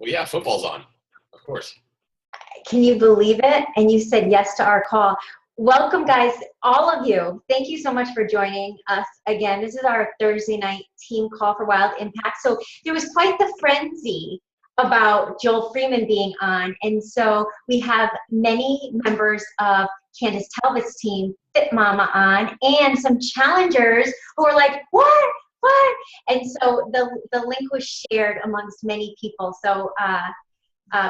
Well, yeah, football's on, of course. Can you believe it? And you said yes to our call. Welcome, guys, all of you. Thank you so much for joining us again. This is our Thursday night team call for Wild Impact. So there was quite the frenzy about Joel Freeman being on. And so we have many members of Candace Talbot's team, Fit Mama, on, and some challengers who are like, what? What? And so the link was shared amongst many people. So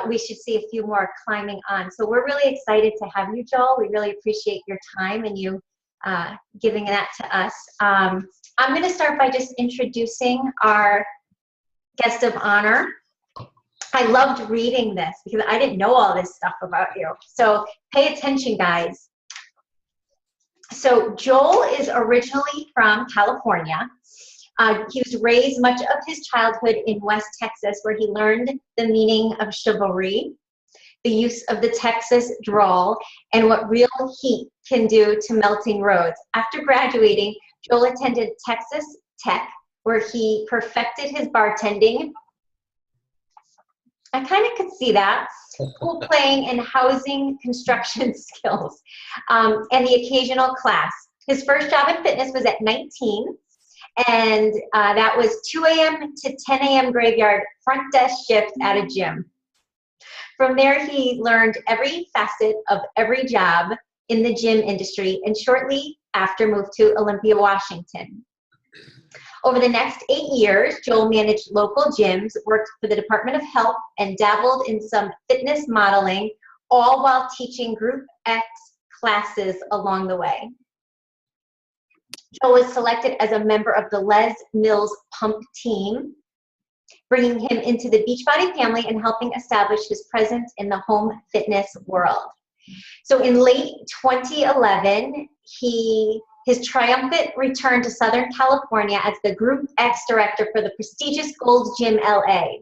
we should see a few more climbing on. So we're really excited to have you, Joel. We really appreciate your time and you giving that to us. I'm going to start by just introducing our guest of honor. I loved reading this because I didn't know all this stuff about you. So pay attention, guys. So Joel is originally from California. He was raised much of his childhood in West Texas, where he learned the meaning of chivalry, the use of the Texas drawl, and what real heat can do to melting roads. After graduating, Joel attended Texas Tech, where he perfected his bartending. I kind of could see that. Pool playing and housing construction skills, and the occasional class. His first job in fitness was at 19. And that was 2 a.m. to 10 a.m. graveyard front desk shift at a gym. From there, he learned every facet of every job in the gym industry and shortly after moved to Olympia, Washington. Over the next 8 years, Joel managed local gyms, worked for the Department of Health, and dabbled in some fitness modeling, all while teaching Group X classes along the way. Joel was selected as a member of the Les Mills Pump team, bringing him into the Beachbody family and helping establish his presence in the home fitness world. So in late 2011, his triumphant return to Southern California as the Group X director for the prestigious Gold's Gym LA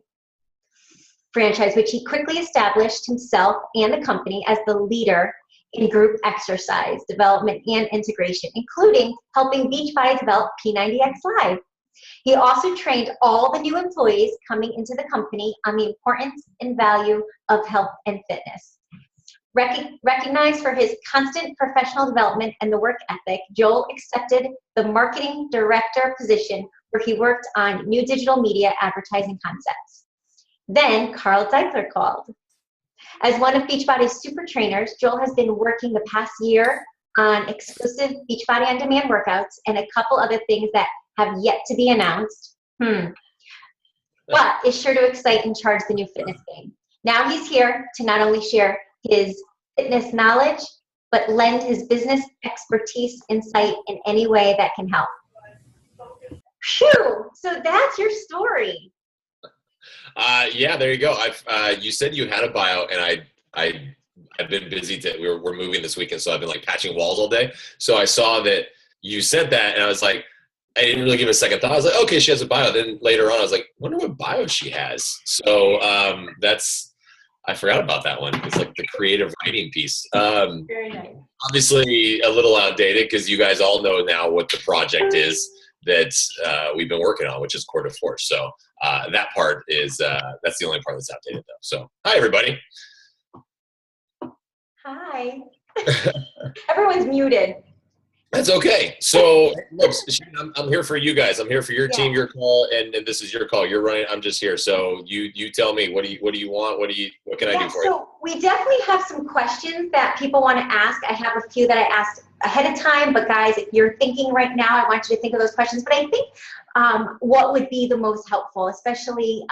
franchise, which he quickly established himself and the company as the leader in group exercise development and integration, including helping Beachbody develop P90X Live. He also trained all the new employees coming into the company on the importance and value of health and fitness. Recognized for his constant professional development and the work ethic, Joel accepted the marketing director position where he worked on new digital media advertising concepts. Then Carl Deichler called. As one of Beachbody's super trainers, Joel has been working the past year on exclusive Beachbody On Demand workouts and a couple other things that have yet to be announced. But is sure to excite and charge the new fitness game. Now he's here to not only share his fitness knowledge, but lend his business expertise, insight in any way that can help. Phew! So that's your story. Yeah, there you go. You said you had a bio, and I've been busy. We're moving this weekend, so I've been like patching walls all day. So I saw that you sent that, and I was like, I didn't really give it a second thought. I was like, okay, she has a bio. Then later on, I was like, wonder what bio she has. So I forgot about that one. It's like the creative writing piece. Very nice. Obviously, a little outdated because you guys all know now what the project is that we've been working on, which is Court of Force. So that part is that's the only part that's outdated, though. So hi, everybody. Hi. Everyone's muted. That's okay. So look, I'm here for you guys. I'm here for your team, your call, and this is your call. You're running. I'm just here. So you tell me what do you want? What can I do for you? So we definitely have some questions that people want to ask. I have a few that I asked ahead of time, but guys, if you're thinking right now, I want you to think of those questions. But I think what would be the most helpful, especially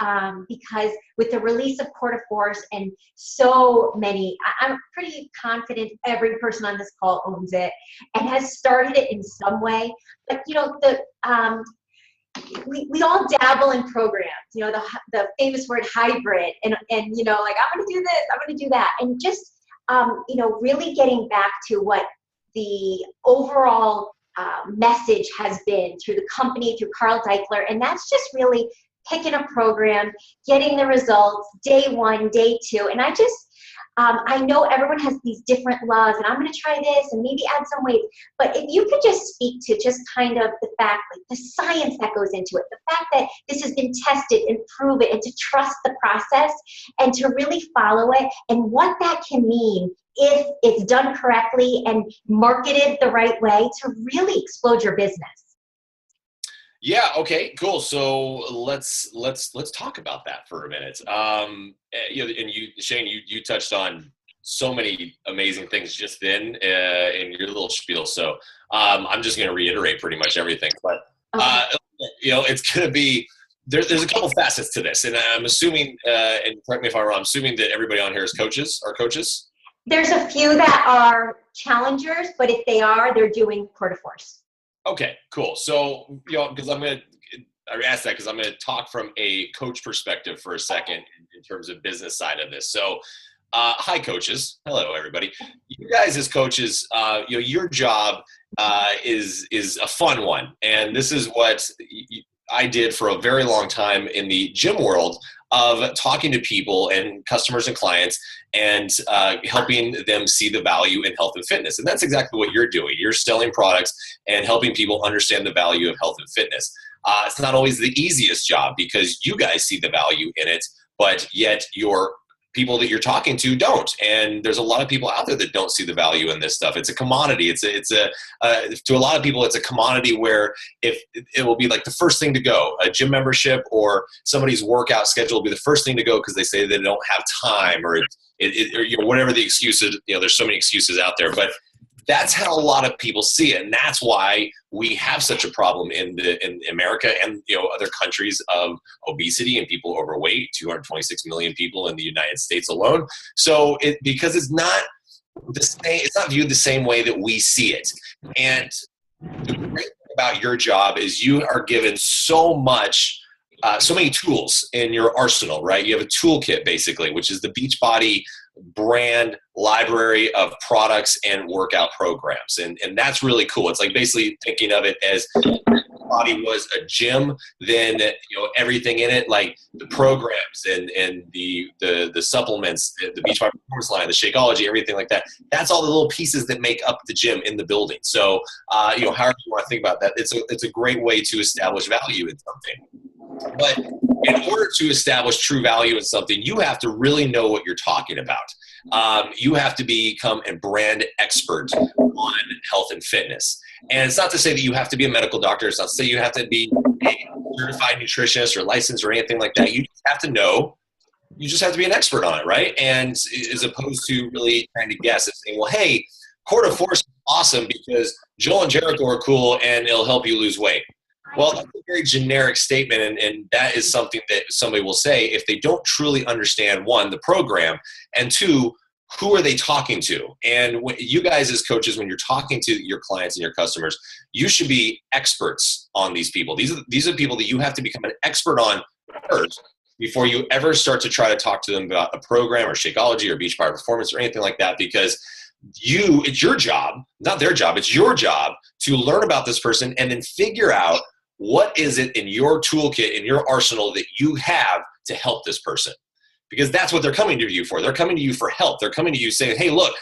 because with the release of Court of Force and so many, I'm pretty confident every person on this call owns it and has started it in some way. But you know, we all dabble in programs, you know, the famous word hybrid, and you know, like I'm going to do this, I'm going to do that, and just you know, really getting back to what the overall message has been through the company, through Carl Deichler, and that's just really picking a program, getting the results, day one, day two, and I know everyone has these different loves, and I'm going to try this and maybe add some weight. But if you could just speak to just kind of the fact, like the science that goes into it, the fact that this has been tested and proven, and to trust the process and to really follow it, and what that can mean if it's done correctly and marketed the right way to really explode your business. Yeah. Okay. Cool. So let's talk about that for a minute. And Shane, you touched on so many amazing things just then in your little spiel. So I'm just going to reiterate pretty much everything. But it's going to be there's a couple facets to this, and I'm assuming, and correct me if I'm wrong, I'm assuming that everybody on here is coaches. Are coaches? There's a few that are challengers, but if they are, they're doing Core to Force. Okay, cool. So, because I asked that because I'm going to talk from a coach perspective for a second in terms of business side of this. So, hi coaches. Hello, everybody. You guys as coaches, your job is a fun one. And this is what I did for a very long time in the gym world of talking to people and customers and clients and helping them see the value in health and fitness. And that's exactly what you're doing. You're selling products and helping people understand the value of health and fitness. It's not always the easiest job because you guys see the value in it, but yet your people that you're talking to don't. And there's a lot of people out there that don't see the value in this stuff. It's a commodity. To a lot of people, it's a commodity where if it will be like the first thing to go, a gym membership or somebody's workout schedule will be the first thing to go because they say they don't have time or whatever the excuses. There's so many excuses out there, but that's how a lot of people see it, and that's why we have such a problem in America and other countries of obesity and people overweight. 226 million people in the United States alone. So because it's not the same, it's not viewed the same way that we see it. And the great thing about your job is you are given so many tools in your arsenal, right? You have a toolkit basically, which is the Beachbody brand library of products and workout programs. And that's really cool. It's like basically thinking of it as Beachbody was a gym, then everything in it, like the programs and the supplements, the Beachbody performance line, the Shakeology, everything like that. That's all the little pieces that make up the gym in the building. So however you want to think about that, it's a great way to establish value in something. But in order to establish true value in something, you have to really know what you're talking about. You have to become a brand expert on health and fitness. And it's not to say that you have to be a medical doctor. It's not to say you have to be a certified nutritionist or licensed or anything like that. You just have to know. You just have to be an expert on it, right? And as opposed to really trying to guess and saying, well, hey, Core to Force is awesome because Joel and Jericho are cool and it'll help you lose weight. Well, that's a very generic statement, and that is something that somebody will say if they don't truly understand, one, the program, and two, who are they talking to? And you guys as coaches, when you're talking to your clients and your customers, you should be experts on these people. These are people that you have to become an expert on first before you ever start to try to talk to them about a program or Shakeology or Beachbody Performance or anything like that, because it's your job, not their job, it's your job to learn about this person and then figure out what is it in your toolkit, in your arsenal that you have to help this person? Because that's what they're coming to you for. They're coming to you for help. They're coming to you saying, hey, look,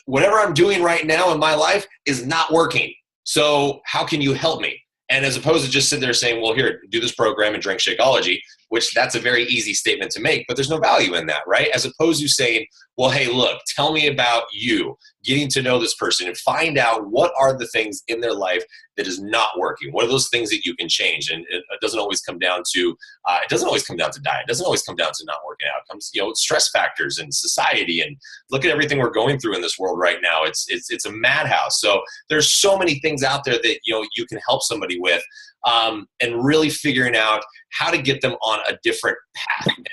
whatever I'm doing right now in my life is not working. So how can you help me? And as opposed to just sitting there saying, well, here, do this program and drink Shakeology, which that's a very easy statement to make, but there's no value in that, right? As opposed to saying, well, hey, look, tell me about you, getting to know this person and find out what are the things in their life that is not working. What are those things that you can change? And it doesn't always come down to diet. It doesn't always come down to not working out. It comes, stress factors in society, and look at everything we're going through in this world right now. It's a madhouse. So there's so many things out there that you can help somebody with, and really figuring out how to get them on a different path. And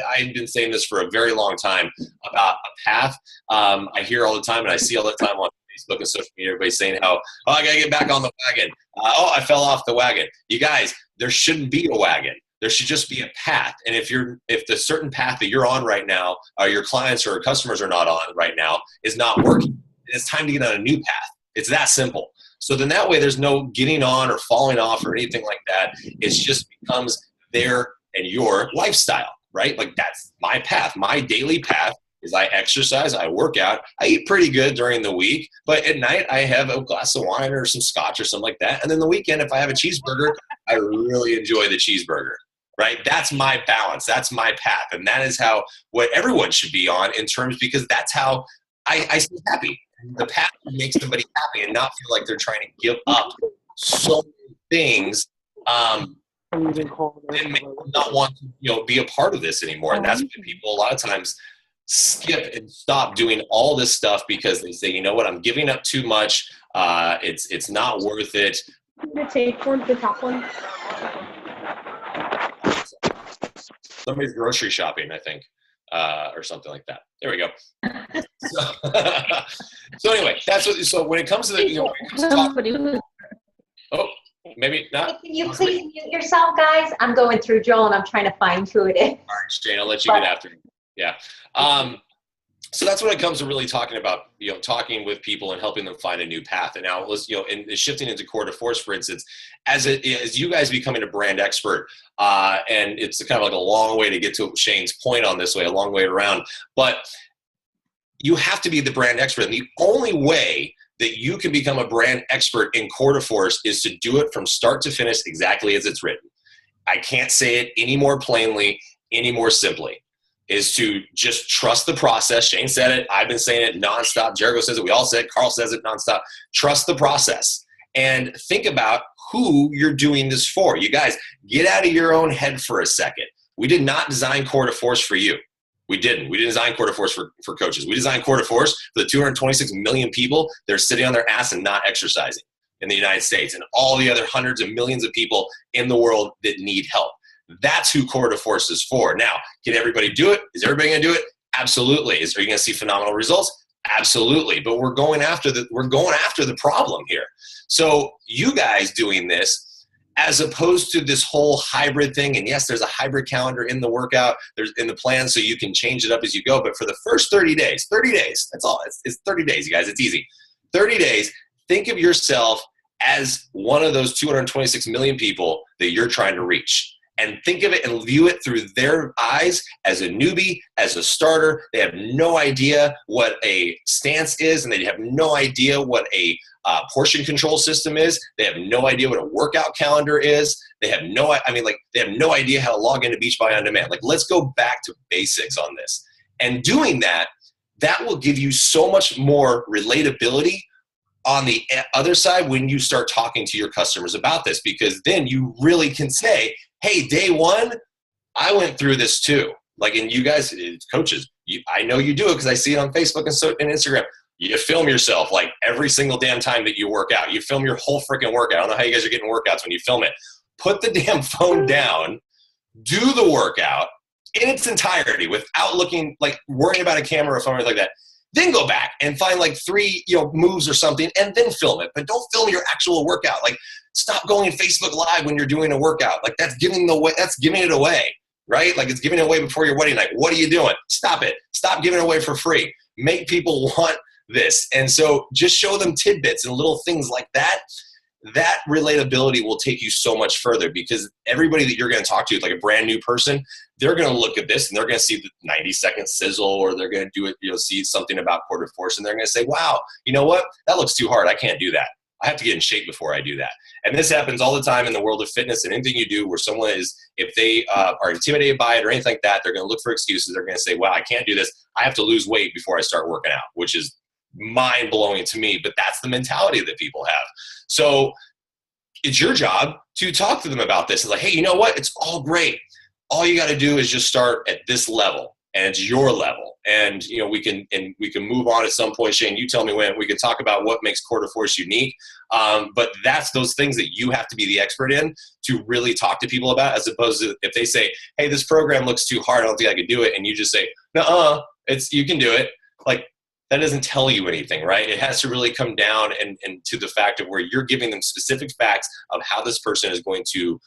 I've been saying this for a very long time about a path. I hear all the time and I see all the time on Facebook and social media, everybody saying how, I got to get back on the wagon. I fell off the wagon. You guys, there shouldn't be a wagon. There should just be a path. And if the certain path that you're on right now, your clients or customers are not on right now, is not working, it's time to get on a new path. It's that simple. So then that way there's no getting on or falling off or anything like that. It just becomes their and your lifestyle, right? Like that's my path. My daily path is I exercise, I work out, I eat pretty good during the week, but at night I have a glass of wine or some scotch or something like that. And then the weekend, if I have a cheeseburger, I really enjoy the cheeseburger, right? That's my balance. That's my path. And that is how what everyone should be on in terms, because that's how I stay happy. The path makes somebody happy and not feel like they're trying to give up so many things and not want to be a part of this anymore. And that's when people a lot of times skip and stop doing all this stuff because they say, you know what, I'm giving up too much. It's not worth it. Take towards the top one. Somebody's grocery shopping, I think, or something like that. There we go. So anyway, that's what. So when it comes to the, oh, maybe not. Can you please mute yourself, guys? I'm going through Joel and I'm trying to find who it is. All right, Shane, I'll let you get after me. Yeah. So that's when it comes to really talking about, talking with people and helping them find a new path. And now let's, and shifting into core to force, for instance, as you guys becoming a brand expert, and it's kind of like a long way to get to Shane's point on this way, a long way around, but you have to be the brand expert. And the only way that you can become a brand expert in core to force is to do it from start to finish exactly as it's written. I can't say it any more plainly, any more simply. Is to just trust the process. Shane said it. I've been saying it nonstop. Jericho says it. We all said it. Carl says it nonstop. Trust the process and think about who you're doing this for. You guys, get out of your own head for a second. We did not design core to force for you. We didn't. We didn't design core to force for coaches. We designed core to force for the 226 million people that are sitting on their ass and not exercising in the United States and all the other hundreds of millions of people in the world that need help. That's who core to force is for. Now, can everybody do it? Is everybody going to do it? Absolutely. Are you going to see phenomenal results? Absolutely. But we're going after the problem here. So you guys doing this, as opposed to this whole hybrid thing, and yes, there's a hybrid calendar in the workout, there's in the plan, so you can change it up as you go. But for the first 30 days, that's all. It's 30 days, you guys. It's easy. 30 days. Think of yourself as one of those 226 million people that you're trying to reach. And think of it and view it through their eyes as a newbie, as a starter. They have no idea what a stance is, and they have no idea what a portion control system is. They have no idea what a workout calendar is. They have they have no idea how to log into Beachbody On Demand. Like, let's go back to basics on this. And doing that will give you so much more relatability on the other side when you start talking to your customers about this, because then you really can say, hey, day one, I went through this too. Like, and you guys, coaches, I know you do it because I see it on Facebook and Instagram. You film yourself like every single damn time that you work out. You film your whole freaking workout. I don't know how you guys are getting workouts when you film it. Put the damn phone down, do the workout in its entirety without worrying about a camera or something like that. Then go back and find like 3 moves or something and then film it. But don't film your actual workout. Like, stop going Facebook Live when you're doing a workout. Like, that's giving it away, right? Like, it's giving it away before your wedding night. What are you doing? Stop it. Stop giving it away for free. Make people want this. And so just show them tidbits and little things like that. That relatability will take you so much further, because everybody that you're going to talk to, like a brand new person, they're going to look at this and they're going to see the 90-second sizzle, or they're going to do it, see something about core to force, and they're going to say, wow, you know what? That looks too hard. I can't do that. I have to get in shape before I do that. And this happens all the time in the world of fitness, and anything you do where someone is, if they are intimidated by it or anything like that, they're going to look for excuses. They're going to say, wow, I can't do this. I have to lose weight before I start working out, which is mind-blowing to me, but that's the mentality that people have. So it's your job to talk to them about this. It's like, hey, you know what? It's all great. All you got to do is just start at this level, and it's your level. And we can move on at some point. Shane, you tell me when. We can talk about what makes core to force unique. But that's those things that you have to be the expert in to really talk to people about, as opposed to if they say, hey, this program looks too hard, I don't think I could do it, and you just say, no, you can do it. Like, that doesn't tell you anything, right? It has to really come down and to the fact of where you're giving them specific facts of how this person is going to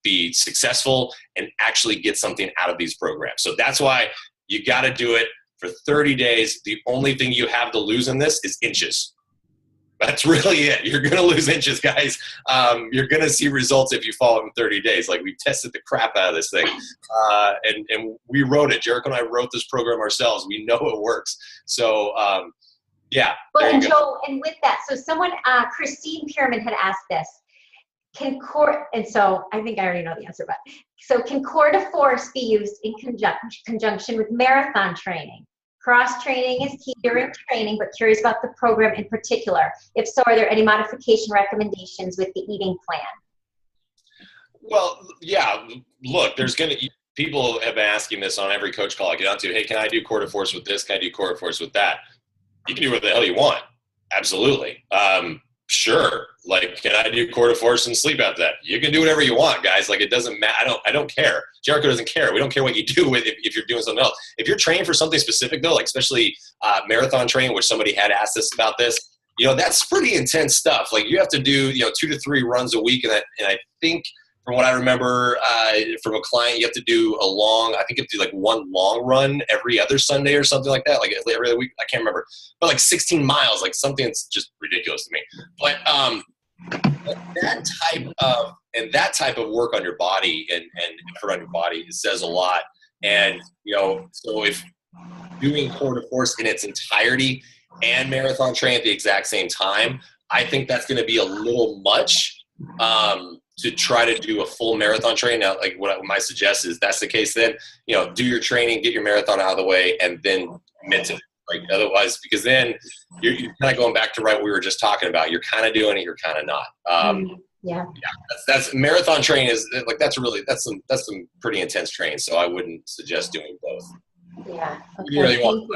be successful and actually get something out of these programs. So that's why you got to do it for 30 days. The only thing you have to lose in this is inches. That's really it. You're going to lose inches, guys. You're going to see results if you follow it in 30 days. Like, we tested the crap out of this thing. And we wrote it. Jericho and I wrote this program ourselves. We know it works. So, yeah. Well, and Joel, and with that, so someone, Christine Pierman had asked this. And so I think I already know the answer, but so can core de force be used in conjunction with marathon training? Cross training is key during training, but curious about the program in particular. If so, are there any modification recommendations with the eating plan? Well, yeah, look, people have been asking this on every coach call I get onto. Hey, can I do core de force with this? Can I do core de force with that? You can do what the hell you want. Absolutely. Sure. Like, can I do core de force and sleep after that? You can do whatever you want, guys. Like, it doesn't matter. I don't care. Jericho doesn't care. We don't care what you do with if you're doing something else. If you're training for something specific, though, like especially marathon training, which somebody had asked us about this, that's pretty intense stuff. Like, you have to do 2 to 3 runs a week, and I think from what I remember from a client, you have to do I think you have to do like 1 long run every other Sunday or something like that, like every other week. I can't remember, but like 16 miles, like something that's just ridiculous to me. But that type of work on your body and effort on your body, it says a lot. And so if doing core de force in its entirety and marathon train at the exact same time, I think that's going to be a little much. To try to do a full marathon train. Now, like what my suggest is that's the case, then, do your training, get your marathon out of the way, and then commit to it. Like, otherwise, because then you're kind of going back to what we were just talking about. You're kind of doing it, you're kind of not. Yeah. That's marathon training is like, that's some pretty intense training. So I wouldn't suggest doing both. Yeah. Okay. You really Thank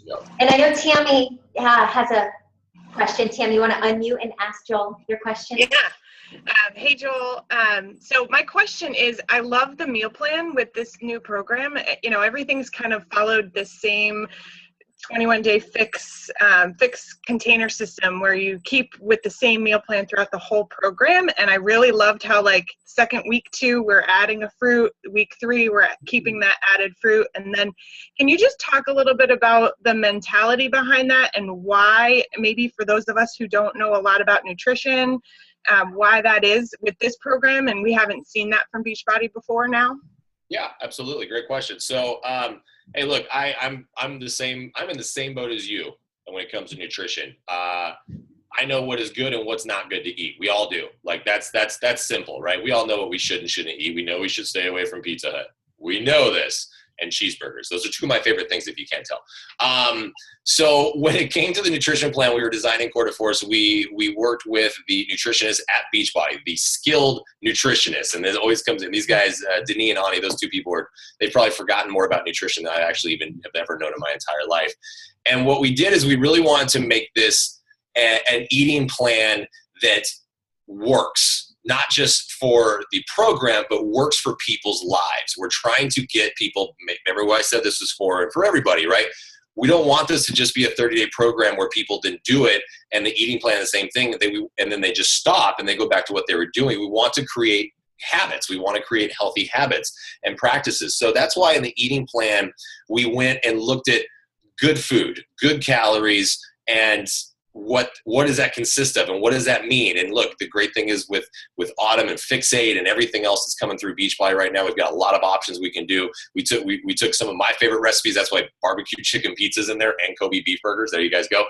you. And I know Tammy has a question. Tammy, you want to unmute and ask Joel your question? Yeah. Hey, Joel. So my question is, I love the meal plan with this new program. Everything's kind of followed the same 21-day fix container system where you keep with the same meal plan throughout the whole program. And I really loved how, like, week 2, we're adding a fruit. Week 3, we're keeping that added fruit. And then can you just talk a little bit about the mentality behind that and why, maybe for those of us who don't know a lot about nutrition, why that is with this program, and we haven't seen that from Beachbody before now? Yeah, absolutely. Great question. So, hey, look, I'm in the same boat as you when it comes to nutrition. I know what is good and what's not good to eat. We all do. Like, that's simple, right? We all know what we should and shouldn't eat. We know we should stay away from Pizza Hut. We know this. And cheeseburgers. Those are 2 of my favorite things, if you can't tell. So when it came to the nutrition plan we were designing core de force, we worked with the nutritionists at Beachbody, the skilled nutritionists. And it always comes in. These guys, Denis and Ani, those 2 people, they've probably forgotten more about nutrition than I actually even have ever known in my entire life. And what we did is we really wanted to make this an eating plan that works. Not just for the program, but works for people's lives. We're trying to get people, remember what I said this was for everybody, right? We don't want this to just be a 30-day program where people didn't do it and the eating plan, the same thing, and then they just stop and they go back to what they were doing. We want to create habits. We want to create healthy habits and practices. So that's why in the eating plan, we went and looked at good food, good calories, and what does that consist of and what does that mean? And look, the great thing is with Autumn and Fixate and everything else that's coming through Beachbody right now, we've got a lot of options we can do. We took some of my favorite recipes. That's why barbecue chicken pizza's in there and Kobe beef burgers. There you guys go.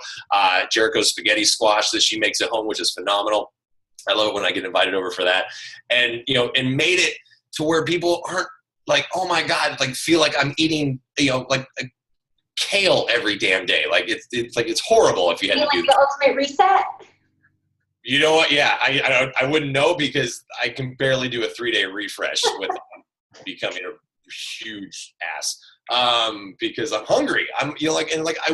Jericho's spaghetti squash that she makes at home, which is phenomenal. I love it when I get invited over for that. And and made it to where people aren't like, oh my God, like feel like I'm eating, like kale every damn day. Like it's horrible if you had to do the ultimate reset. You know what? Yeah, I wouldn't know because I can barely do a 3-day refresh with becoming a huge ass. Because I'm hungry. I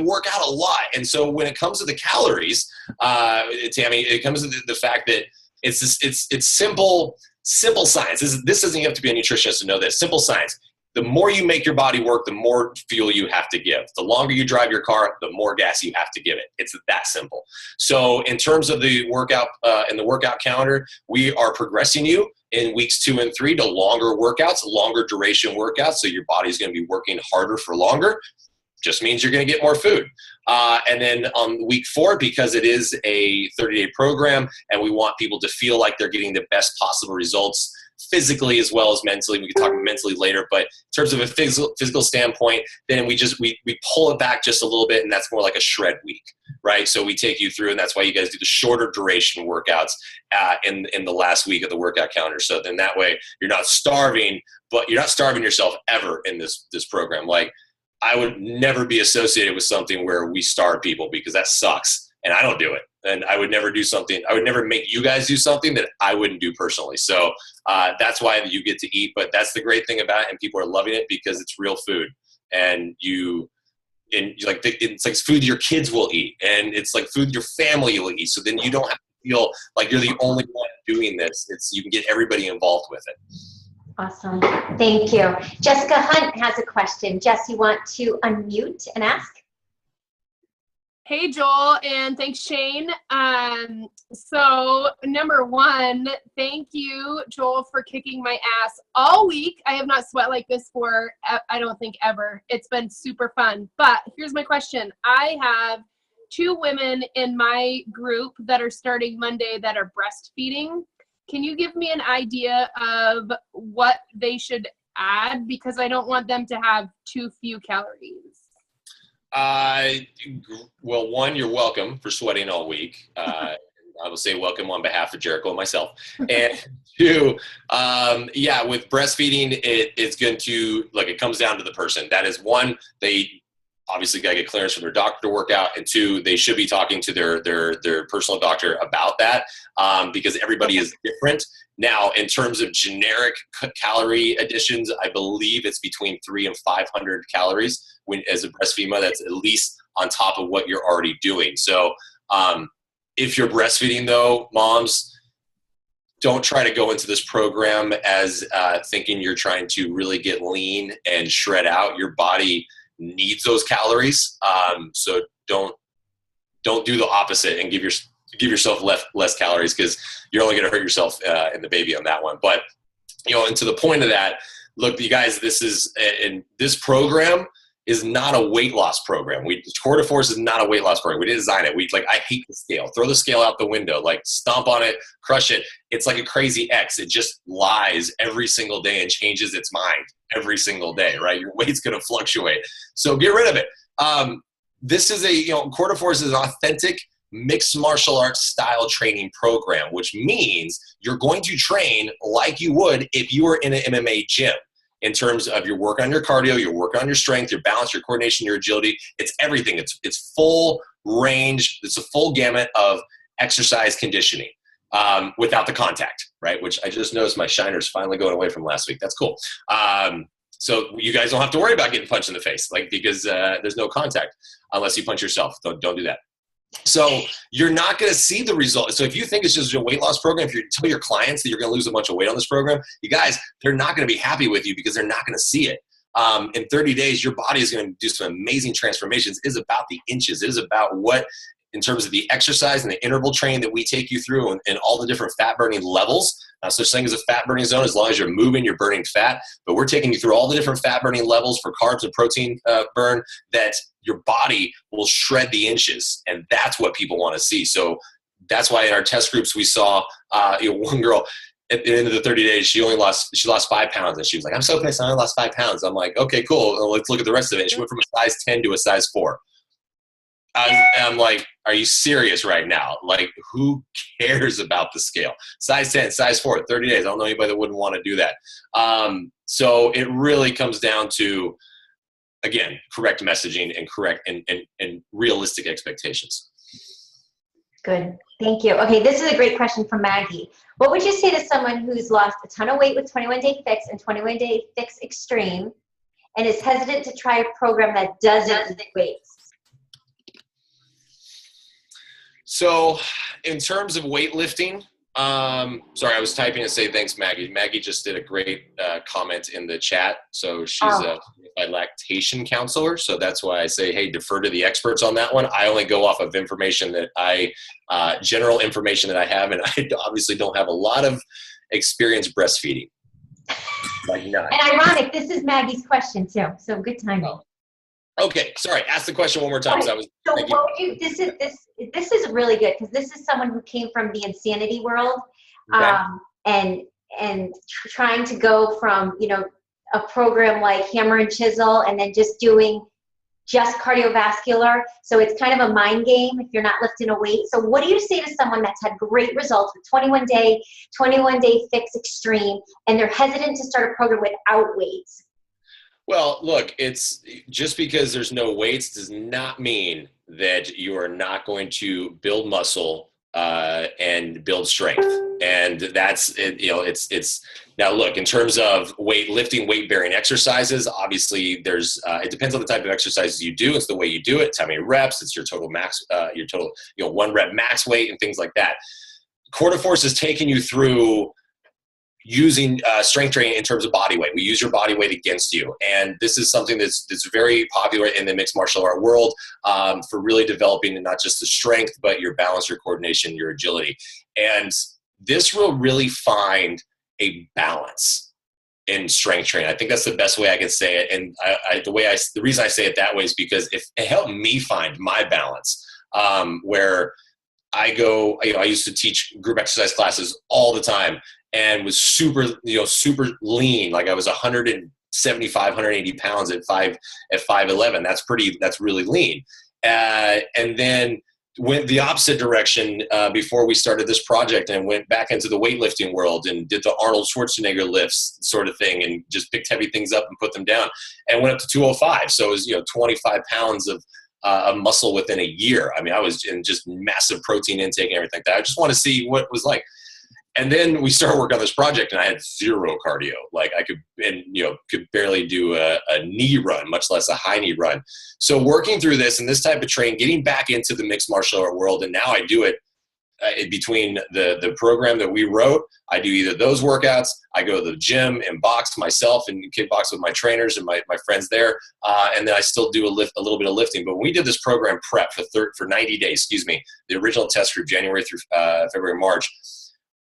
work out a lot. And so when it comes to the calories, Tammy, it comes to the fact that it's simple science. This doesn't have to be a nutritionist to know this. Simple science. The more you make your body work, the more fuel you have to give. The longer you drive your car, the more gas you have to give it. It's that simple. So in terms of the workout and the workout calendar, we are progressing you in weeks 2 and 3 to longer workouts, longer duration workouts. So your body's going to be working harder for longer. just means you're going to get more food. And then on week 4, because it is a 30-day program and we want people to feel like they're getting the best possible results physically as well as mentally. We can talk mentally later, but in terms of a physical standpoint, then we pull it back just a little bit, and that's more like a shred week, right? So we take you through, and that's why you guys do the shorter duration workouts in the last week of the workout calendar. So then that way you're not starving, but you're not starving yourself ever in this program. Like, I would never be associated with something where we starve people, because that sucks, and I don't do it. And I would never make you guys do something that I wouldn't do personally. So that's why you get to eat. But that's the great thing about it, and people are loving it because it's real food, and it's like food your kids will eat, and it's like food your family will eat. So then you don't have to feel like you're the only one doing this. You can get everybody involved with it. Awesome. Thank you. Jessica Hunt has a question. Jess, you want to unmute and ask? Hey, Joel, and thanks, Shane. So number 1, thank you, Joel, for kicking my ass all week. I have not sweat like this for, I don't think, ever. It's been super fun. But here's my question. I have 2 women in my group that are starting Monday that are breastfeeding. Can you give me an idea of what they should add? Because I don't want them to have too few calories. Well, 1, you're welcome for sweating all week. I will say welcome on behalf of Jericho and myself. And 2, with breastfeeding, it's going to, it comes down to the person. That is 1, they obviously got to get clearance from their doctor to work out, and 2, they should be talking to their personal doctor about that, because everybody is different. Now, in terms of generic calorie additions, I believe it's between 300 and 500 calories as a breastfeeder. That's at least on top of what you're already doing. So if you're breastfeeding, though, moms, don't try to go into this program as thinking you're trying to really get lean and shred out. Your body needs those calories. So don't do the opposite and give yourself less calories, because you're only going to hurt yourself and the baby on that one. But, and to the point of that, look, you guys, this program is not a weight loss program. Tour de Force is not a weight loss program. We didn't design it. I hate the scale. Throw the scale out the window. Stomp on it, crush it. It's like a crazy X. It just lies every single day and changes its mind every single day, right? Your weight's going to fluctuate. So get rid of it. This is Tour de Force is an authentic mixed martial arts style training program, which means you're going to train like you would if you were in an MMA gym. In terms of your work on your cardio, your work on your strength, your balance, your coordination, your agility. It's everything. It's full range. It's a full gamut of exercise conditioning without the contact, right? Which I just noticed my shiner's finally going away from last week. That's cool. So you guys don't have to worry about getting punched in the face, because there's no contact unless you punch yourself. Don't do that. So you're not going to see the result. So if you think it's just a weight loss program, if you tell your clients that you're going to lose a bunch of weight on this program, you guys, they're not going to be happy with you because they're not going to see it. In 30 days, your body is going to do some amazing transformations. It is about the inches. It is about what, in terms of the exercise and the interval training that we take you through and all the different fat burning levels. Not such thing as a fat burning zone. As long as you're moving, you're burning fat. But we're taking you through all the different fat burning levels for carbs and protein burn, that your body will shred the inches. And that's what people want to see. So that's why in our test groups, we saw one girl at the end of the 30 days, she lost 5 pounds. And she was like, I'm so pissed, I only lost 5 pounds. I'm like, okay, cool. Well, let's look at the rest of it. She went from a size 10 to a size 4. I'm like, are you serious right now? Who cares about the scale? Size 10, size 4, 30 days. I don't know anybody that wouldn't want to do that. So it really comes down to, again, correct messaging and correct and realistic expectations. Good. Thank you. Okay, this is a great question from Maggie. What would you say to someone who's lost a ton of weight with 21 Day Fix and 21 Day Fix Extreme and is hesitant to try a program that doesn't eat weights? So in terms of weightlifting, sorry, I was typing to say thanks, Maggie. Maggie just did a great comment in the chat. So she's a lactation counselor. So that's why I say, hey, defer to the experts on that one. I only go off of information that general information that I have. And I obviously don't have a lot of experience breastfeeding. None. And ironic, this is Maggie's question too. So good timing. Okay, sorry. Ask the question one more time. Right. I was So thinking. what would you, this is really good because this is someone who came from the insanity world, Okay. and trying to go from, you know, a program like Hammer and Chisel and then just doing just cardiovascular. So it's kind of a mind game if you're not lifting a weight. So what do you say to someone that's had great results with 21 day fix extreme, and they're hesitant to start a program without weights? Well, look, it's just because there's no weights does not mean that you are not going to build muscle and build strength. And that's it, you know, it's now look, in terms of lifting, weight bearing exercises, obviously there's it depends on the type of exercises you do. It's the way you do it, it's how many reps, it's your total max, your total, you know, 1 rep max weight and things like that. Quarterforce is taking you through using strength training in terms of body weight. We use your body weight against you. And this is something that's very popular in the mixed martial art world for really developing not just the strength, but your balance, your coordination, your agility. And this will really find a balance in strength training. I think that's the best way I can say it. And the reason I say it that way is because it helped me find my balance, where I go, you know, I used to teach group exercise classes all the time and was super lean. Like I was 175, 180 pounds at 5'11". That's really lean. And then went the opposite direction before we started this project and went back into the weightlifting world and did the Arnold Schwarzenegger lifts sort of thing and just picked heavy things up and put them down and went up to 205. So it was, you know, 25 pounds of muscle within a year. I mean, I was in just massive protein intake and everything like that. I just want to see what it was like. And then we started working on this project and I had zero cardio. Like I could barely do a knee run, much less a high knee run. So working through this and this type of training, getting back into the mixed martial art world. And now I do it between the program that we wrote. I do either those workouts, I go to the gym and box myself and kickbox with my trainers and my friends there. And then I still do a little bit of lifting. But when we did this program prep for 90 days, the original test group, January through February, March,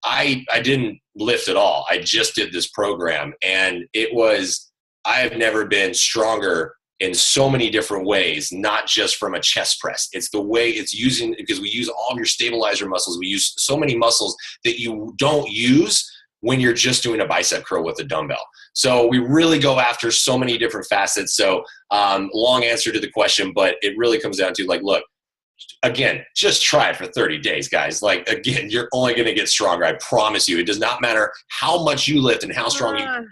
I didn't lift at all. I just did this program. And I have never been stronger in so many different ways, not just from a chest press. It's the way it's using, because we use all of your stabilizer muscles. We use so many muscles that you don't use when you're just doing a bicep curl with a dumbbell. So we really go after so many different facets. So long answer to the question, but it really comes down to like, look, again, just try it for 30 days, guys. Like, again, you're only going to get stronger. I promise you. It does not matter how much you lift and how strong you are.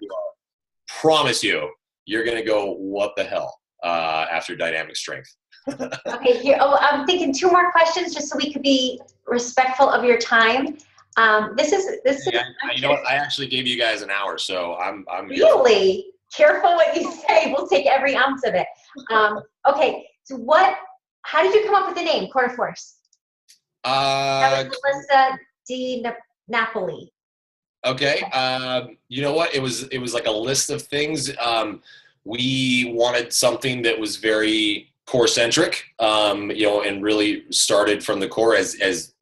Promise you, you're going to go, what the hell, after dynamic strength. Okay, here. Oh, I'm thinking 2 more questions just so we could be respectful of your time. This is. You know what? I actually gave you guys an hour, so I'm really careful what you say. We'll take every ounce of it. Okay, so how did you come up with the name Quarterforce? That was Melissa Di Napoli. Okay. You know what? It was like a list of things. We wanted something that was very core centric, you know, and really started from the core as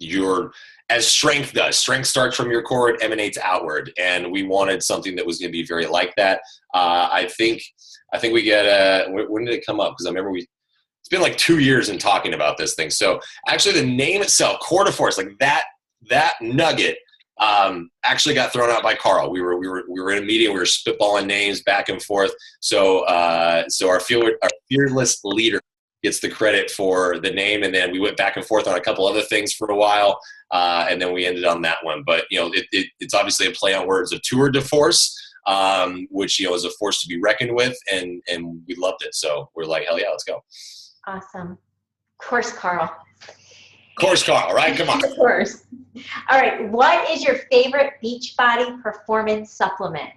strength does. Strength starts from your core, it emanates outward. And we wanted something that was going to be very like that. I think we get when did it come up? Because I remember it's been like 2 years in talking about this thing. So actually the name itself, Quarterforce, like that nugget, actually got thrown out by Carl. We were in a meeting, we were spitballing names back and forth. So our fearless leader gets the credit for the name, and then we went back and forth on a couple other things for a while, and then we ended on that one. But you know, it's obviously a play on words, a tour de force, which, you know, is a force to be reckoned with, and we loved it. So we're like, hell yeah, let's go. Awesome. Of course, Carl. Right? Come on. Of course. All right. What is your favorite Beachbody performance supplement?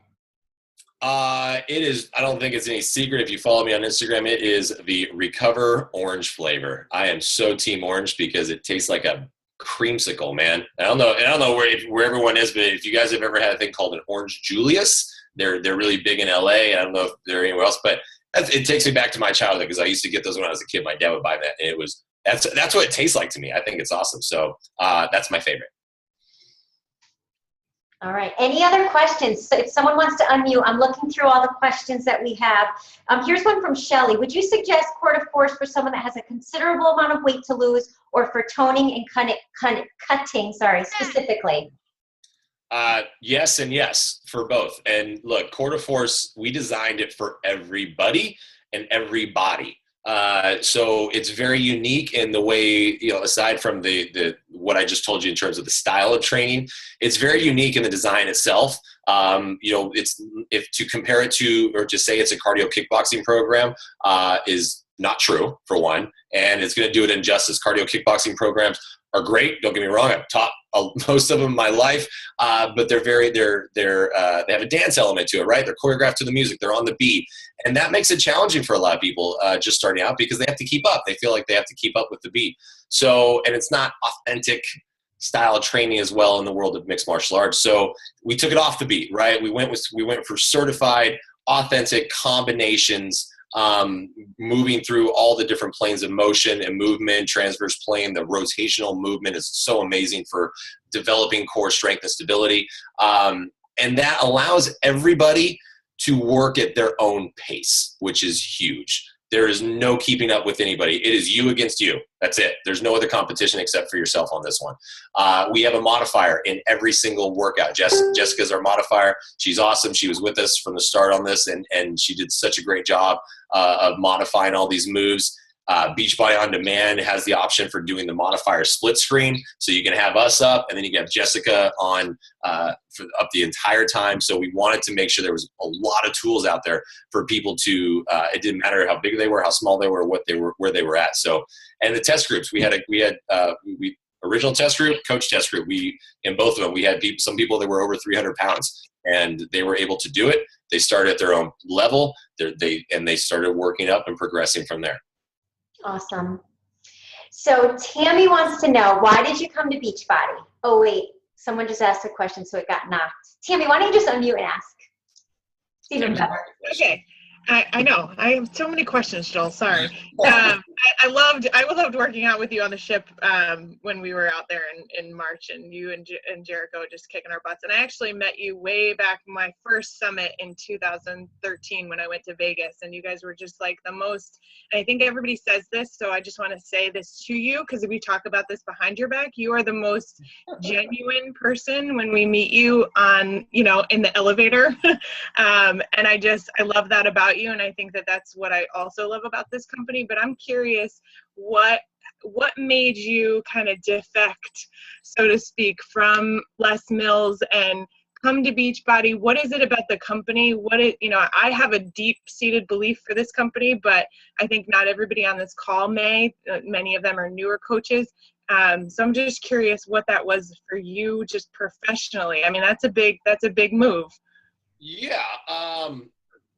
It is, I don't think it's any secret if you follow me on Instagram, it is the Recover Orange flavor. I am so team orange because it tastes like a creamsicle, man. I don't know where everyone is, but if you guys have ever had a thing called an Orange Julius, they're really big in LA. I don't know if they're anywhere else, but it takes me back to my childhood because I used to get those when I was a kid. My dad would buy that, and that's what it tastes like to me. I think it's awesome. So that's my favorite. All right. Any other questions? So if someone wants to unmute, I'm looking through all the questions that we have. Here's one from Shelly. Would you suggest Core de Force for someone that has a considerable amount of weight to lose, or for toning and cutting, specifically? Yes and yes for both. And look, Core de Force, we designed it for everybody and every body. So it's very unique in the way, aside from the what I just told you in terms of the style of training, it's very unique in the design itself. It's, if to compare it to, or just say it's a cardio kickboxing program, is not true, for one, and it's going to do it injustice. Cardio kickboxing programs are great. Don't get me wrong. I've taught most of them in my life, but they have a dance element to it, right? They're choreographed to the music. They're on the beat. And that makes it challenging for a lot of people just starting out, because they have to keep up. They feel like they have to keep up with the beat. So, and it's not authentic style training as well in the world of mixed martial arts. So we took it off the beat, right? We went for certified, authentic combinations, moving through all the different planes of motion and movement, transverse plane. The rotational movement is so amazing for developing core strength and stability. And that allows everybody to work at their own pace, which is huge. There is no keeping up with anybody. It is you against you. That's it. There's no other competition except for yourself on this one. We have a modifier in every single workout. Jessica's our modifier. She's awesome. She was with us from the start on this, and she did such a great job of modifying all these moves. Beachbody On Demand has the option for doing the modifier split screen, so you can have us up, and then you can have Jessica on up the entire time. So we wanted to make sure there was a lot of tools out there for people to. It didn't matter how big they were, how small they were, where they were at. So, and the test groups, we had original test group, coach test group. In both of them, we had some people that were over 300 pounds, and they were able to do it. They started at their own level. They started working up and progressing from there. Awesome. So Tammy wants to know, why did you come to Beachbody? Oh, wait. Someone just asked a question, so it got knocked. Tammy, why don't you just unmute and ask? It's even better. Okay. I know. I have so many questions, Joel. Sorry. I loved working out with you on the ship when we were out there in March, and you and Jericho just kicking our butts. And I actually met you way back my first summit in 2013 when I went to Vegas, and you guys were just like the most. And I think everybody says this, so I just want to say this to you, because if we talk about this behind your back, you are the most genuine person when we meet you on, in the elevator. And I love that about you, and I think that that's what I also love about this company. But I'm curious, what made you kind of defect, so to speak, from Les Mills and come to Beachbody? What is it about the company? I have a deep-seated belief for this company, but I think not everybody on this call may. Many of them are newer coaches. So I'm just curious what that was for you, just professionally. I mean, that's a big move. Yeah.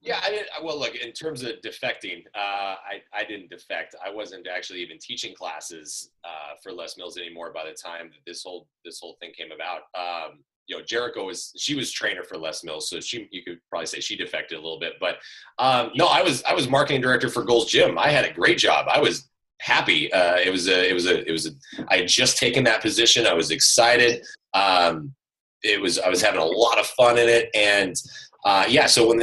Yeah, well, look, in terms of defecting, I didn't defect. I wasn't actually even teaching classes for Les Mills anymore by the time that this whole thing came about. Jericho she was trainer for Les Mills, so you could probably say she defected a little bit. But no, I was marketing director for Gold's Gym. I had a great job. I was happy. I had just taken that position. I was excited. I was having a lot of fun in it, and so when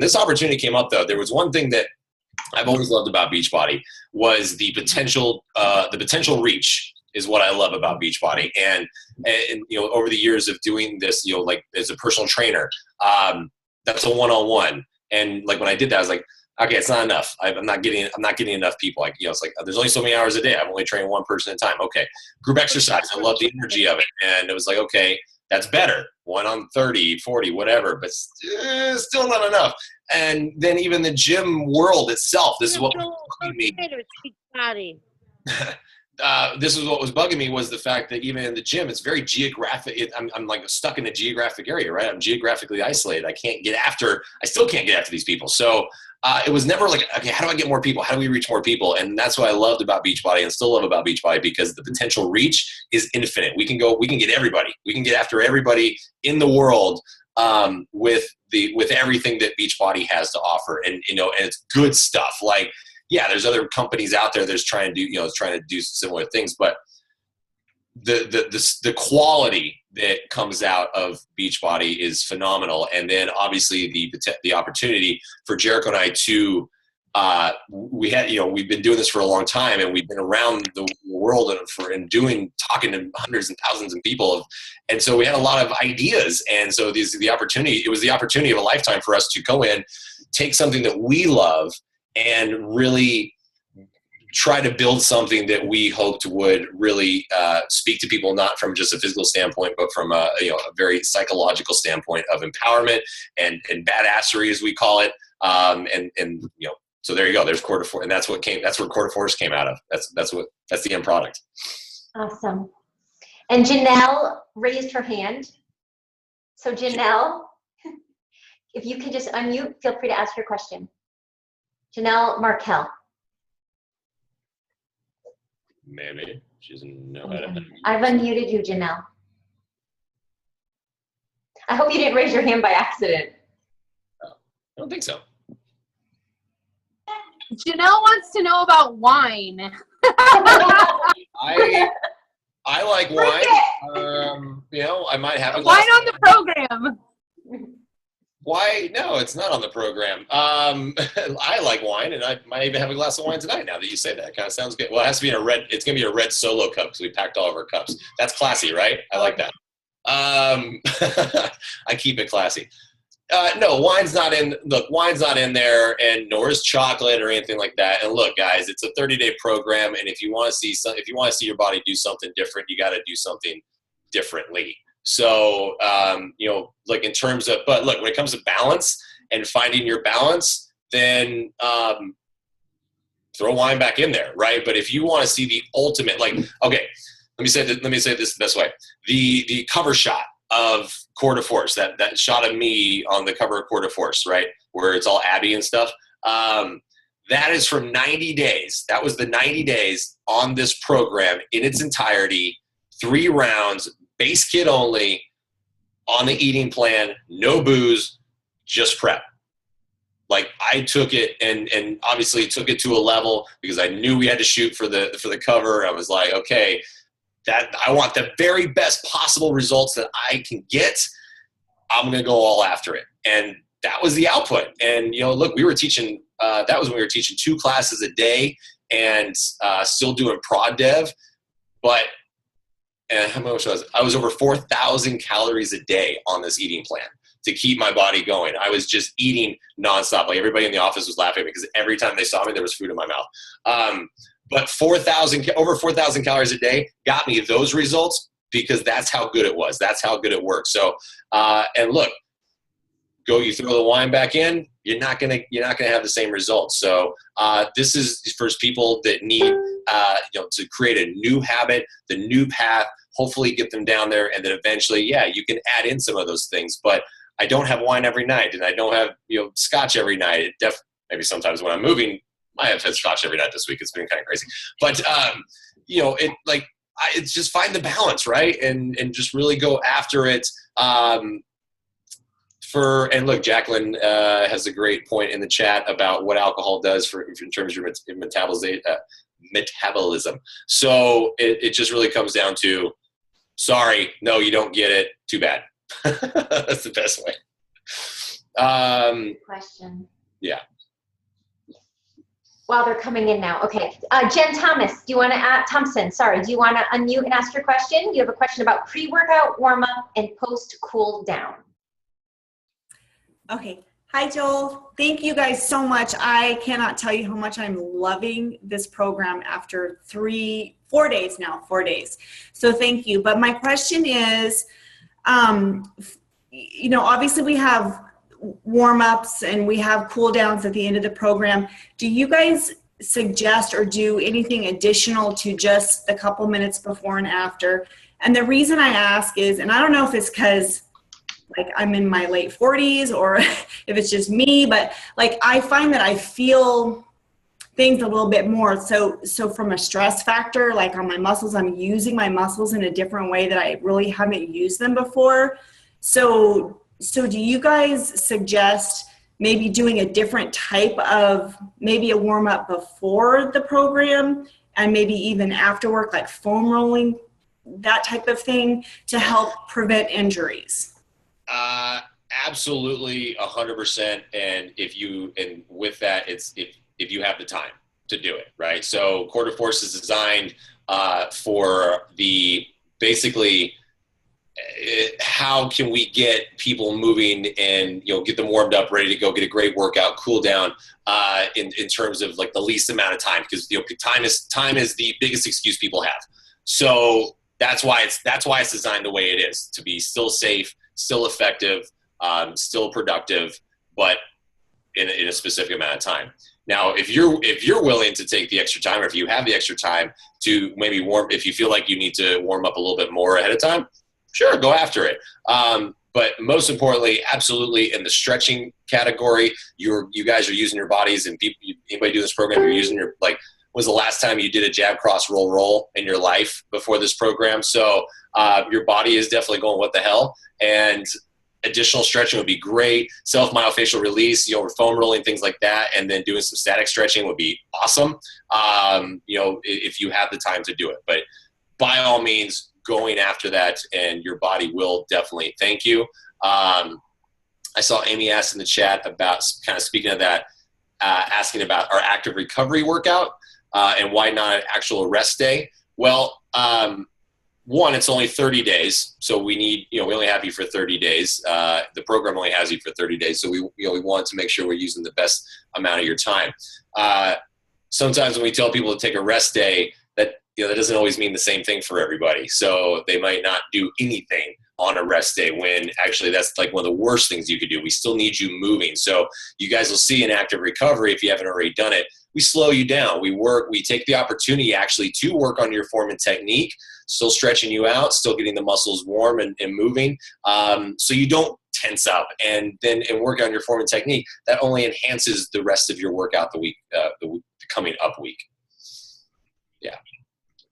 this opportunity came up, though, there was one thing that I've always loved about Beachbody was the potential reach is what I love about Beachbody. And over the years of doing this, like as a personal trainer, that's a one-on-one. And like when I did that, I was like, okay, it's not enough. I'm not getting enough people. Like, it's like, there's only so many hours a day. I'm only training one person at a time. Okay. Group exercise. I love the energy of it. And it was like, okay, that's better. 1 on 30, 40, whatever, but still not enough. And then even the gym world itself, this is what was bugging me. This is what was bugging me, was the fact that even in the gym, it's very geographic. I'm like stuck in a geographic area, right? I'm geographically isolated. I still can't get after these people. So it was never like, okay, how do I get more people? How do we reach more people? And that's what I loved about Beachbody and still love about Beachbody, because the potential reach is infinite. We can get everybody. We can get after everybody in the world with everything that Beachbody has to offer. And, and it's good stuff. Like, yeah, there's other companies out there that's trying to do similar things, but the quality that comes out of Beachbody is phenomenal. And then obviously the opportunity for Jericho and I to, we've been doing this for a long time, and we've been around the world talking to hundreds and thousands of people. And so we had a lot of ideas. And so it was the opportunity of a lifetime for us to go in, take something that we love, and really try to build something that we hoped would really speak to people, not from just a physical standpoint, but from a very psychological standpoint of empowerment and badassery, as we call it. So there you go. There's Quarter Force, and that's where Quarter Force came out of. That's the end product. Awesome. And Janelle raised her hand. So Janelle, if you can just unmute, feel free to ask your question. Janelle Markel. Maybe she doesn't know how to unmute. I've unmuted you, Janelle. I hope you didn't raise your hand by accident. I don't think so. Janelle wants to know about wine. I like wine. I might have a glass. Wine on the program. Why? No, it's not on the program. I like wine, and I might even have a glass of wine tonight. Now that you say that, kind of sounds good. Well, it has to be it's going to be a red Solo cup because we packed all of our cups. That's classy, right? I like that. I keep it classy. No, wine's not in there, and nor is chocolate or anything like that. And look, guys, it's a 30-day program, and if you want to see your body do something different, you got to do something differently. So, like in terms of, but look, when it comes to balance and finding your balance, then throw wine back in there, right? But if you want to see the ultimate, let me say this this way: the cover shot of Quarter Force, that shot of me on the cover of Quarter Force, right, where it's all Abby and stuff. That is from 90 days. That was the 90 days on this program in its entirety, 3 rounds, base kit only, on the eating plan, no booze, just prep. Like, I took it and obviously took it to a level because I knew we had to shoot for the cover. I was like, okay, that I want the very best possible results that I can get. I'm going to go all after it. And that was the output. And, look, we were teaching, that was when we were teaching 2 classes a day and still doing prod dev. But how much was I was over 4,000 calories a day on this eating plan to keep my body going. I was just eating nonstop. Like, everybody in the office was laughing at me because every time they saw me, there was food in my mouth. But over 4,000 calories a day got me those results because that's how good it was. That's how good it worked. So, and look, you throw the wine back in, you're not gonna have the same results. So this is for people that need to create a new habit, the new path, hopefully get them down there, and then eventually, you can add in some of those things. But I don't have wine every night, and I don't have scotch every night. Maybe sometimes when I'm moving, I have had scotch every night this week. It's been kind of crazy, but it's just find the balance, right? And just really go after it. And look, Jacqueline has a great point in the chat about what alcohol does in terms of your metabolism. So it just really comes down to, sorry, no, you don't get it. Too bad. That's the best way. Question. Yeah. Well, they're coming in now. Okay. Jen Thomas, do you want to Thompson, sorry. Do you want to unmute and ask your question? You have a question about pre-workout, warm-up, and post-cool down. Okay. Hi, Joel. Thank you guys so much. I cannot tell you how much I'm loving this program after 4 days now, 4 days. So thank you. But my question is, obviously we have warm-ups and we have cool downs at the end of the program. Do you guys suggest or do anything additional to just a couple minutes before and after? And the reason I ask is, and I don't know if it's because like I'm in my late 40s or if it's just me, but like I find that I feel things a little bit more. So from a stress factor, like on my muscles, I'm using my muscles in a different way that I really haven't used them before. So do you guys suggest maybe doing a different type of, maybe a warm up before the program and maybe even after work, like foam rolling that type of thing to help prevent injuries? Absolutely 100%. And with that, it's if you have the time to do it, right? So Quarter Force is designed for basically how can we get people moving and get them warmed up, ready to go, get a great workout, cool down in terms of like the least amount of time, because time is the biggest excuse people have. So that's why it's designed the way it is, to be still safe, still effective, still productive, but in a specific amount of time. Now, if you're willing to take the extra time, or if you have the extra time to maybe if you feel like you need to warm up a little bit more ahead of time, sure, go after it. But most importantly, absolutely in the stretching category, you guys are using your bodies, and anybody do this program, you're using your, like, was the last time you did a jab, cross, roll in your life before this program? So your body is definitely going, what the hell? And additional stretching would be great. Self-myofascial release, foam rolling, things like that, and then doing some static stretching would be awesome, if you have the time to do it. But by all means, going after that, and your body will definitely thank you. I saw Amy asked in the chat about, kind of speaking of that, asking about our active recovery workout and why not an actual rest day. Well, one, it's only 30 days, so we only have you for 30 days. The program only has you for 30 days, so we want to make sure we're using the best amount of your time. Sometimes when we tell people to take a rest day, that doesn't always mean the same thing for everybody. So they might not do anything on a rest day, when actually that's like one of the worst things you could do. We still need you moving. So you guys will see in active recovery, if you haven't already done it, we slow you down. We take the opportunity actually to work on your form and technique, still stretching you out, still getting the muscles warm and moving. So you don't tense up and work on your form and technique. That only enhances the rest of your workout the coming up week. Yeah.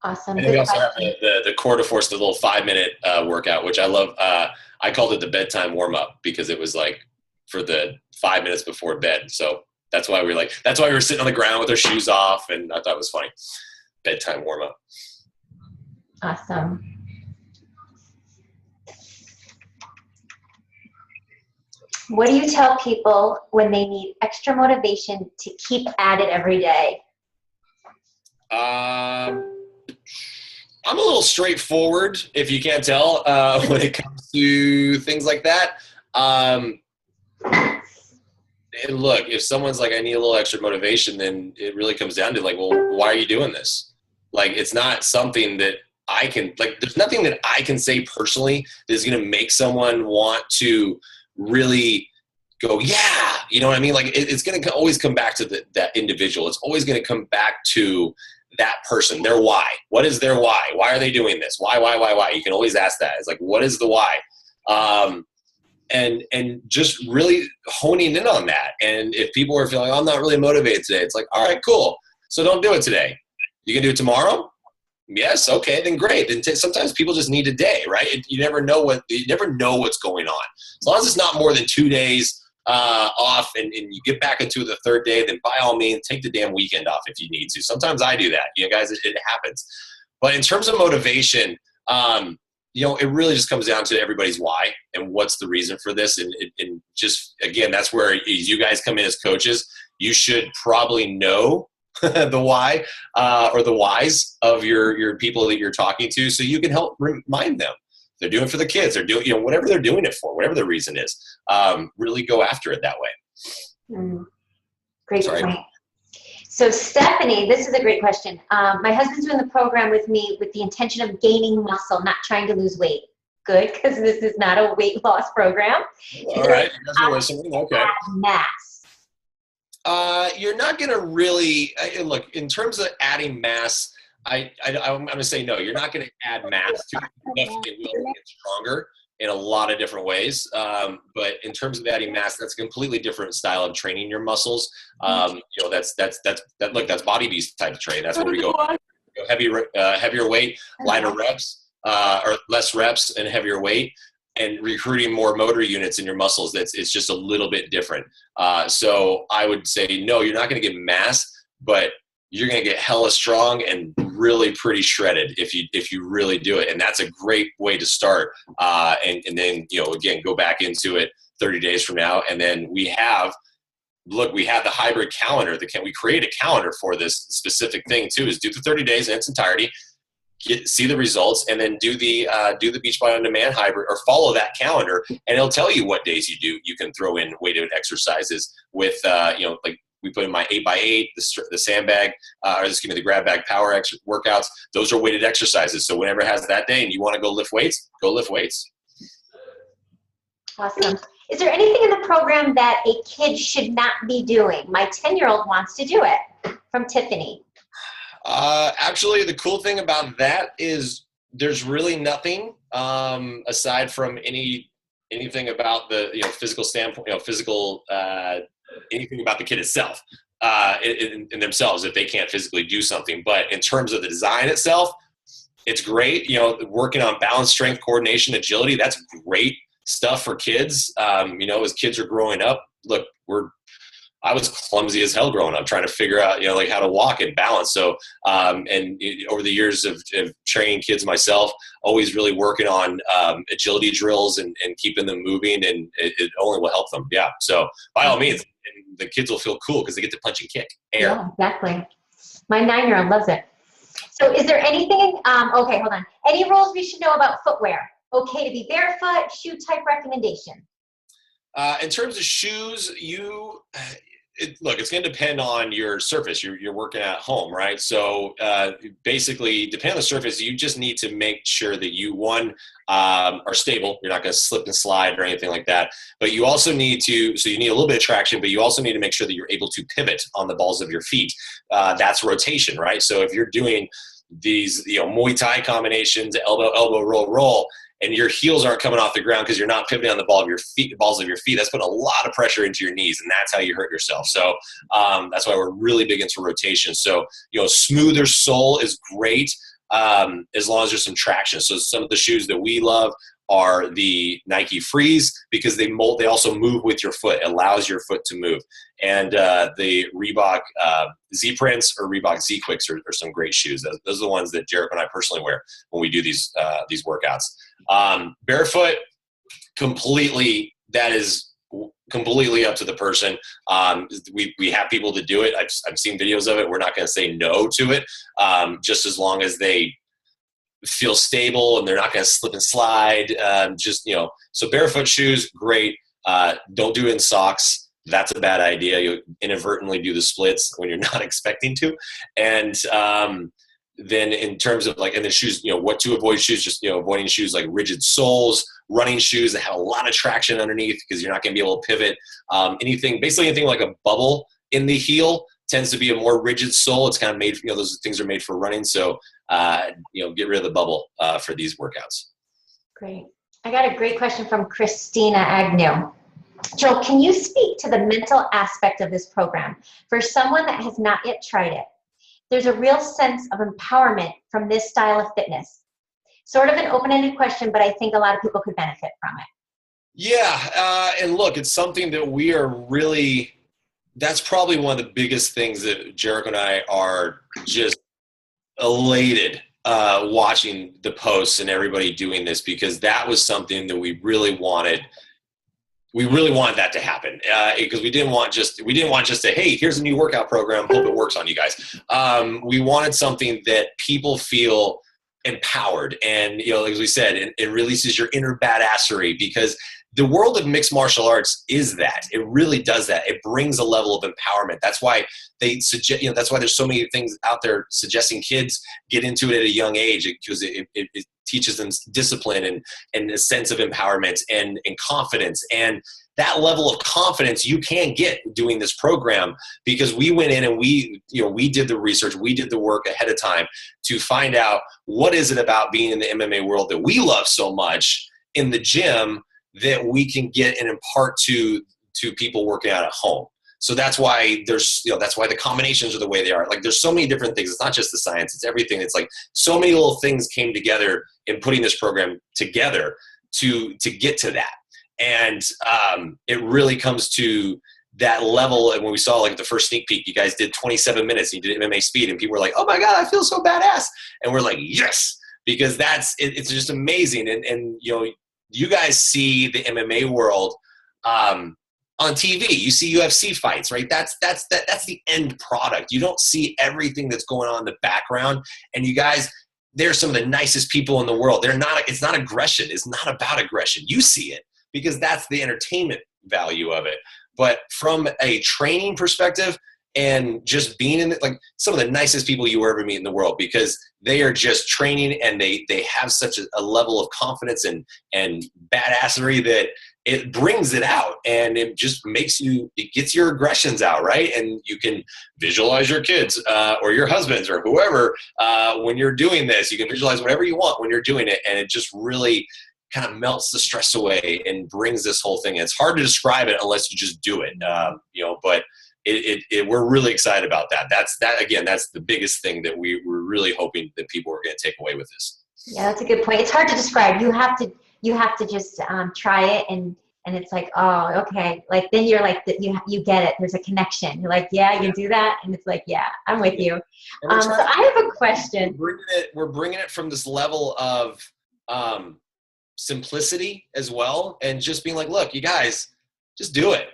Awesome. And we also have the Quarter Force, the little 5-minute workout, which I love. I called it the bedtime warm up, because it was like for the 5 minutes before bed. So that's why we were sitting on the ground with our shoes off, and I thought it was funny. Bedtime warm up. Awesome. What do you tell people when they need extra motivation to keep at it every day? I'm a little straightforward, if you can't tell, when it comes to things like that. And look, if someone's like, I need a little extra motivation, then it really comes down to like, well, why are you doing this? Like, it's not something that I can, like, there's nothing that I can say personally that's going to make someone want to really go, yeah, you know what I mean? Like, it's going to always come back to that individual. It's always going to come back to that person, their why. What is their why? Why are they doing this? Why? You can always ask that. It's like, what is the why? And just really honing in on that. And if people are feeling, I'm not really motivated today, it's like, all right, cool. So don't do it today. You can do it tomorrow? Yes. Okay, then great. Then sometimes people just need a day, right? You never know what's going on. As long as it's not more than 2 days off and you get back into the third day, then by all means, take the damn weekend off if you need to. Sometimes I do that. Guys, it happens. But in terms of motivation, it really just comes down to everybody's why and what's the reason for this. And just, again, that's where you guys come in as coaches. You should probably know the why or the whys of your people that you're talking to, so you can help remind them. They're doing it for the kids. They're doing, whatever they're doing it for, whatever the reason is. Really go after it that way. Great point. So Stephanie, this is a great question. My husband's doing the program with me with the intention of gaining muscle, not trying to lose weight. Good, because this is not a weight loss program. All right, you guys are listening. Okay. Mass. You're not going to really look in terms of adding mass. I'm going to say no. You're not going to add mass to it. You definitely will get stronger in a lot of different ways. But in terms of adding mass, that's a completely different style of training your muscles. That's Body Beast type of training. That's where we go heavier weight, lighter reps, or less reps and heavier weight, and recruiting more motor units in your muscles. It's just a little bit different. So I would say, no, you're not going to get mass, but you're going to get hella strong and really pretty shredded if you really do it. And that's a great way to start. And then, again, go back into it 30 days from now. And then we have the hybrid calendar. We create a calendar for this specific thing too, is do the 30 days in its entirety, see the results, and then do the Beachbody On Demand hybrid, or follow that calendar, and it'll tell you what days you can throw in weighted exercises with, like we put in my 8x8, the sandbag, the grab bag power workouts. Those are weighted exercises. So whenever it has that day and you want to go lift weights, go lift weights. Awesome. Is there anything in the program that a kid should not be doing? My 10-year-old wants to do it. From Tiffany. Actually, the cool thing about that is there's really nothing aside from anything about the physical standpoint, anything about the kid itself in themselves if they can't physically do something. But in terms of the design itself, it's great. Working on balance, strength, coordination, agility, that's great stuff for kids. As kids are growing up, look, I was clumsy as hell growing up, trying to figure out, like how to walk and balance. So, over the years of training kids myself, always really working on agility drills and keeping them moving, and it only will help them. Yeah. So by all means, the kids will feel cool because they get to punch and kick air. Yeah, exactly. My 9-year-old loves it. So is there anything, okay, hold on. Any rules we should know about footwear? Okay to be barefoot, shoe type recommendation? In terms of shoes, it's going to depend on your surface. You're working at home, right? So basically, depending on the surface, you just need to make sure that you, are stable. You're not going to slip and slide or anything like that. But you also need you need a little bit of traction, but you also need to make sure that you're able to pivot on the balls of your feet. That's rotation, right? So if you're doing these, Muay Thai combinations, elbow, roll, and your heels aren't coming off the ground because you're not pivoting on the balls of your feet, that's putting a lot of pressure into your knees, and that's how you hurt yourself. So that's why we're really big into rotation. So, smoother sole is great as long as there's some traction. So some of the shoes that we love are the Nike Freeze, because they also move with your foot. It allows your foot to move. And the Reebok Z Prints or Reebok Z Quicks are some great shoes. Those are the ones that Jericho and I personally wear when we do these workouts. Barefoot, that is completely up to the person. We have people that do it. I've seen videos of it. We're not going to say no to it, just as long as they feel stable and they're not going to slip and slide. So barefoot shoes, great. Don't do it in socks. That's a bad idea. You'll inadvertently do the splits when you're not expecting to. And then in terms of and the shoes, what to avoid shoes, just, avoiding shoes like rigid soles, running shoes that have a lot of traction underneath because you're not going to be able to pivot. Basically anything like a bubble in the heel tends to be a more rigid sole. It's kind of made, those things are made for running. So, get rid of the bubble for these workouts. Great. I got a great question from Christina Agnew. Joel, can you speak to the mental aspect of this program for someone that has not yet tried it? There's a real sense of empowerment from this style of fitness. Sort of an open-ended question, but I think a lot of people could benefit from it. Yeah, and look, it's something that we are really, that's probably one of the biggest things that Jericho and I are just elated watching the posts and everybody doing this, because that was something that we really wanted. We really wanted that to happen because we didn't want just to, hey, here's a new workout program, hope it works on you guys. We wanted something that people feel empowered, and like we said, it releases your inner badassery, because the world of mixed martial arts is that. It really does that. It brings a level of empowerment. That's why they suggest, that's why there's so many things out there suggesting kids get into it at a young age, because it teaches them discipline and a sense of empowerment and confidence. And that level of confidence you can get doing this program, because we went in and we did the research, we did the work ahead of time to find out what is it about being in the MMA world that we love so much in the gym that we can get and impart to people working out at home. So that's why that's why the combinations are the way they are. Like, there's so many different things. It's not just the science, it's everything. It's like so many little things came together in putting this program together to get to that. And it really comes to that level. And when we saw like the first sneak peek, you guys did 27 minutes and you did MMA speed, and people were like, oh my God, I feel so badass. And we're like, yes, because it's just amazing. And you know, you guys see the MMA world on TV. You see UFC fights, right? That's the end product. You don't see everything that's going on in the background. And you guys, they're some of the nicest people in the world. It's not aggression. It's not about aggression. You see it because that's the entertainment value of it. But from a training perspective and just being in it, like some of the nicest people you will ever meet in the world, because they are just training and they have such a level of confidence and badassery that it brings it out, and it just it gets your aggressions out, right? And you can visualize your kids or your husbands or whoever when you're doing this. You can visualize whatever you want when you're doing it, and it just really kind of melts the stress away and brings this whole thing. It's hard to describe it unless you just do it, but we're really excited about that. That's the biggest thing that we're really hoping that people are going to take away with this. Yeah, that's a good point. It's hard to describe. You have to just try it, and it's like, oh, okay. Like then you're like, you get it. There's a connection. You're like, yeah, you do that, and it's like, yeah, I'm with you. So I have a question. We're bringing it from this level of simplicity as well, and just being like, look, you guys, just do it.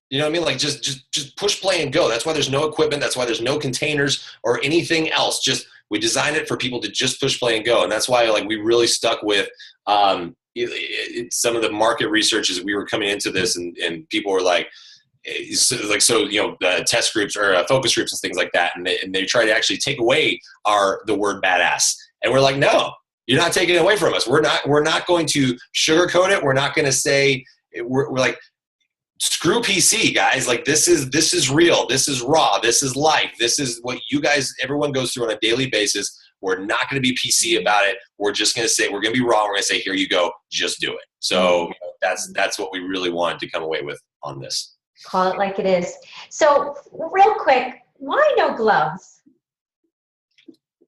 You know what I mean? Like just push play and go. That's why there's no equipment. That's why there's no containers or anything else. Just we designed it for people to just push play and go. And that's why like we really stuck with some of the market research as we were coming into this, and people were like test groups or focus groups and things like that. And they try to actually take away the word badass. And we're like, no, you're not taking it away from us. We're not going to sugarcoat it. We're not going to say we're like, screw PC, guys. Like this is real. This is raw. This is life. This is what everyone goes through on a daily basis. We're not going to be PC about it. We're just going to say, we're going to be raw. We're going to say, here you go. Just do it. So that's what we really wanted to come away with on this. Call it like it is. So real quick, why no gloves?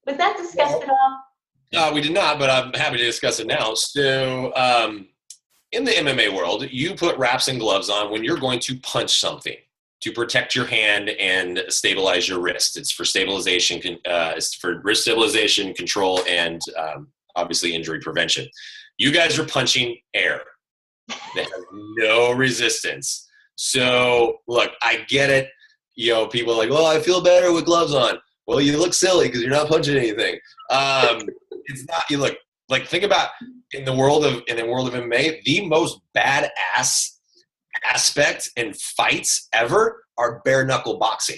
Was that discussed at all? We did not, but I'm happy to discuss it now. So in the MMA world, you put wraps and gloves on when you're going to punch something to protect your hand and stabilize your wrist. It's for stabilization, it's for wrist stabilization, control, and obviously injury prevention. You guys are punching air that has no resistance. So look, I get it. You know, people are like, well, I feel better with gloves on. Well, you look silly because you're not punching anything. It's not. You look like, think about in the world of MMA, the most badass aspect in fights ever are bare knuckle boxing.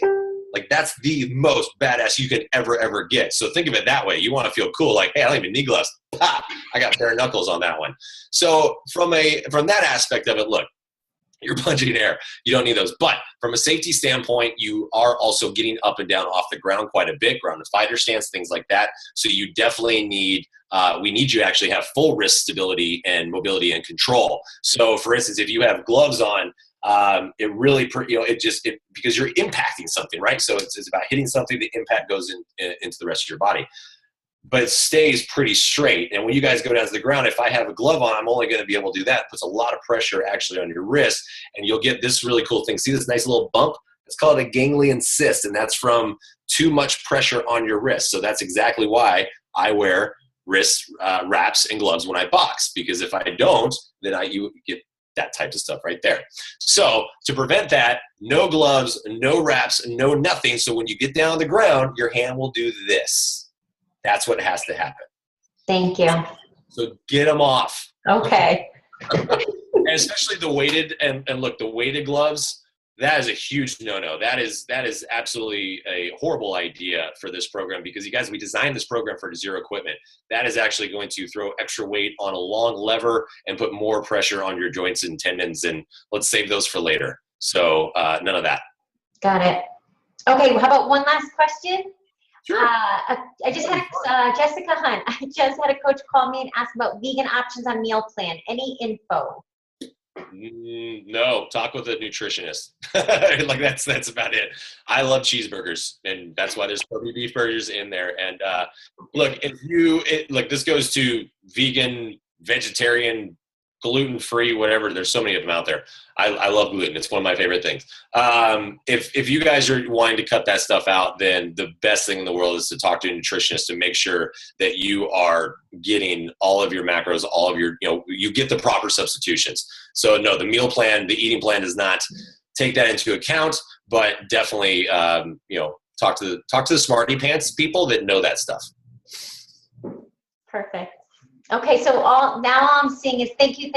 Like that's the most badass you could ever get. So think of it that way. You want to feel cool, like, hey, I don't even need gloves. Pah, I got bare knuckles on that one. So from that aspect of it, look, you're punching air. You don't need those. But from a safety standpoint, you are also getting up and down off the ground quite a bit, ground to fighter stance, things like that. So you definitely need, we need you to actually have full wrist stability and mobility and control. So for instance, if you have gloves on, it really, because you're impacting something, right? So it's about hitting something, the impact goes into the rest of your body. But it stays pretty straight. And when you guys go down to the ground, if I have a glove on, I'm only going to be able to do that. It puts a lot of pressure actually on your wrist, and you'll get this really cool thing. See this nice little bump? It's called a ganglion cyst, and that's from too much pressure on your wrist. So that's exactly why I wear wrist wraps and gloves when I box, because if I don't, then you get that type of stuff right there. So to prevent that, no gloves, no wraps, no nothing. So when you get down on the ground, your hand will do this. That's what has to happen. Thank you. So get them off. Okay. And especially the weighted, and look, the weighted gloves, that is a huge no-no. That is absolutely a horrible idea for this program, because you guys, we designed this program for zero equipment. That is actually going to throw extra weight on a long lever and put more pressure on your joints and tendons, and let's save those for later. So none of that. Got it. Okay, well, how about one last question? Sure. I just had Jessica Hunt. I just had a coach call me and ask about vegan options on meal plan. Any info? No, talk with a nutritionist. Like that's about it. I love cheeseburgers, and that's why there's probably beef burgers in there. And look, this goes to vegan, vegetarian, gluten-free, whatever. There's so many of them out there. I love gluten. It's one of my favorite things. If you guys are wanting to cut that stuff out, then the best thing in the world is to talk to a nutritionist to make sure that you are getting all of your macros, all of your, you get the proper substitutions. So no, the meal plan, the eating plan does not take that into account, but definitely, talk to the smarty pants people that know that stuff. Perfect. Okay, so all I'm seeing is thank you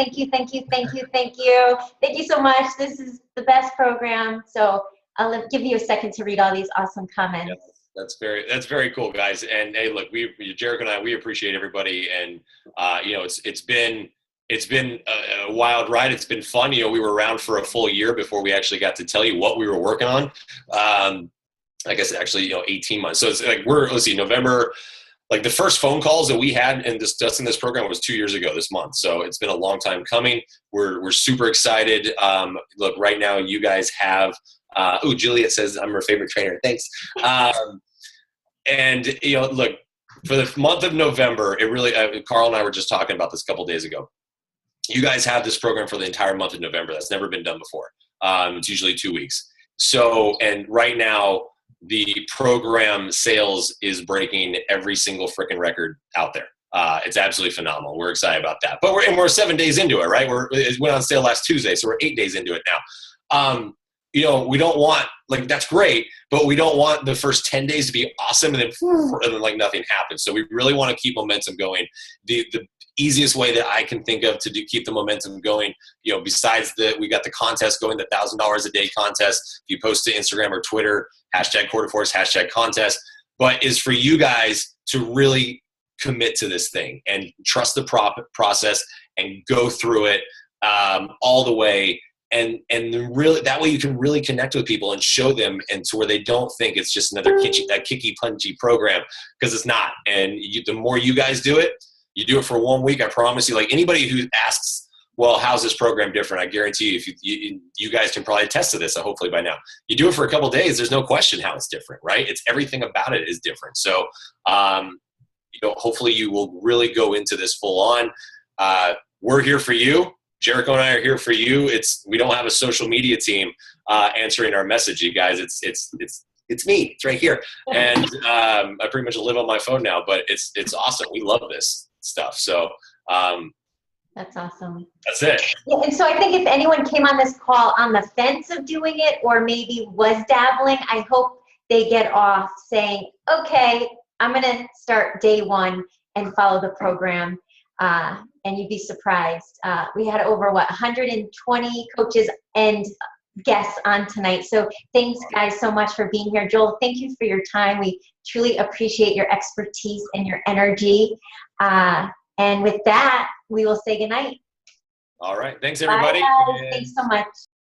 so much. This is the best program. So I'll give you a second to read all these awesome comments. Yep, that's very cool, guys. And hey, look, Jericho and I, we appreciate everybody. And it's been a wild ride. It's been fun. We were around for a full year before we actually got to tell you what we were working on. I guess actually 18 months. So it's like November. Like the first phone calls that we had in discussing this program was 2 years ago this month. So it's been a long time coming. We're super excited. Look, right now you guys have, Juliet says I'm her favorite trainer. Thanks. And look, for the month of November, it really, Carl and I were just talking about this a couple days ago. You guys have this program for the entire month of November. That's never been done before. It's usually 2 weeks. So, and right now, the program sales is breaking every single freaking record out there. It's absolutely phenomenal. We're excited about that. But we're 7 days into it, right? It went on sale last Tuesday, so we're 8 days into it now. We don't want, like, that's great, but we don't want the first 10 days to be awesome and then like nothing happens. So we really want to keep momentum going. The easiest way that I can think of to keep the momentum going, besides we got the contest going, the $1,000 a day contest. If you post to Instagram or Twitter, #quarterforce, #contest, but is for you guys to really commit to this thing and trust the process and go through it all the way. And really, that way you can really connect with people and show them, and to where they don't think it's just another kicky, punchy program, because it's not. And the more you guys do it, you do it for 1 week, I promise you. Like anybody who asks, well, how's this program different? I guarantee you, if you guys can probably attest to this, hopefully by now. You do it for a couple of days, there's no question how it's different, right? It's everything about it is different. So, hopefully you will really go into this full on. We're here for you. Jericho and I are here for you. We don't have a social media team answering our message, you guys. It's me. It's right here. And I pretty much live on my phone now, but it's awesome. We love this stuff. So that's awesome. That's it. Yeah, and so I think if anyone came on this call on the fence of doing it, or maybe was dabbling, I hope they get off saying, okay, I'm going to start day one and follow the program. And you'd be surprised. We had over 120 coaches and guests on tonight. So thanks guys so much for being here. Joel, thank you for your time. We truly appreciate your expertise and your energy. And with that, we will say goodnight. All right. Thanks everybody. Bye, guys. Thanks so much.